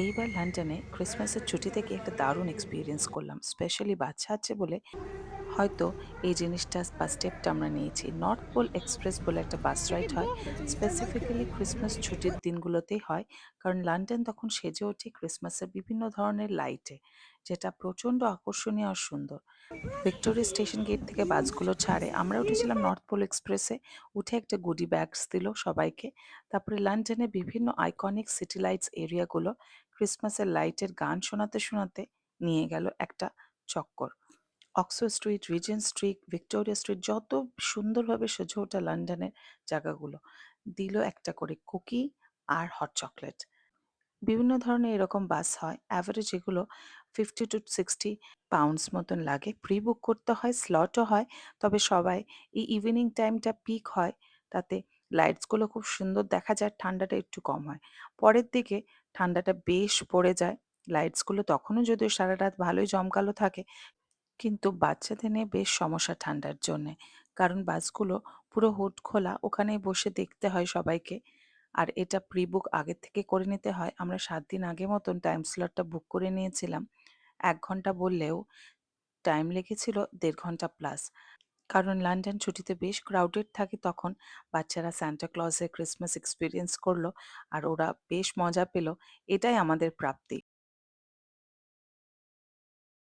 এইবার লন্ডনে ক্রিসমাসের ছুটিতে গিয়ে একটা দারুণ এক্সপেরিয়েন্স করলাম। স্পেশালি বাচ্চা আছে বলে হয়তো এই জিনিসটা বা স্টেপটা আমরা নিয়েছি। নর্থ পোল এক্সপ্রেস বলে একটা বাস রাইড হয়। স্পেসিফিক্যালি ক্রিসমাস ছুটির দিনগুলোতেই হয়। কারণ লন্ডন তখন সেজে ওঠে ক্রিসমাসের বিভিন্ন ধরনের লাইটে, যেটা প্রচণ্ড আকর্ষণীয় আর সুন্দর। ভিক্টোরিয়া স্টেশন গেট থেকে বাসগুলো ছাড়ে। আমরা উঠেছিলাম নর্থ পোল এক্সপ্রেসে। উঠে একটা গুডি ব্যাগস দিল সবাইকে। তারপরে লন্ডনের বিভিন্ন আইকনিক সিটি লাইটস এরিয়াগুলো ক্রিসমাসের লাইটের গান শোনাতে শোনাতে নিয়ে গেল একটা চক্কর। Oxford street, Regent street, Victoria street, যত সুন্দরভাবে সেজে ওঠা লন্ডনের জায়গাগুলো, দিল একটা করে কুকি আর হট চকলেট। বিভিন্ন ধরনের এরকম বাস হয়। অ্যাভারেজ এগুলো 50 to 60 পাউন্ডস মতন লাগে। প্রি বুক করতে হয়, স্লটও হয়। তবে সবাই এই ইভিনিং টাইমটা পিক হয়, তাতে লাইটসগুলো খুব সুন্দর দেখা যায়, ঠান্ডাটা একটু কম হয়। পরের দিকে ঠান্ডাটা বেশ পড়ে যায়। লাইটসগুলো তখনও যদিও সারারাত ভালোই জমকালো থাকে, কিন্তু বাচ্চাদের নিয়ে বেশ সমস্যা ঠান্ডার জন্যে। কারণ বাসগুলো পুরো হুড খোলা, ওখানেই বসে দেখতে হয় সবাইকে। আর এটা প্রি বুক আগের থেকে করে নিতে হয়। আমরা ৭ দিন আগে মতন টাইম স্লটটা বুক করে নিয়েছিলাম। ১ ঘন্টা বললেও টাইম লেগেছিল ১.৫ ঘন্টা প্লাস। কারণ লন্ডন ছুটিতে বেশ ক্রাউডেড থাকে তখন। বাচ্চারা সান্টা ক্লজের ক্রিসমাস এক্সপেরিয়েন্স করল আর ওরা বেশ মজা পেল। এটাই আমাদের প্রাপ্তি।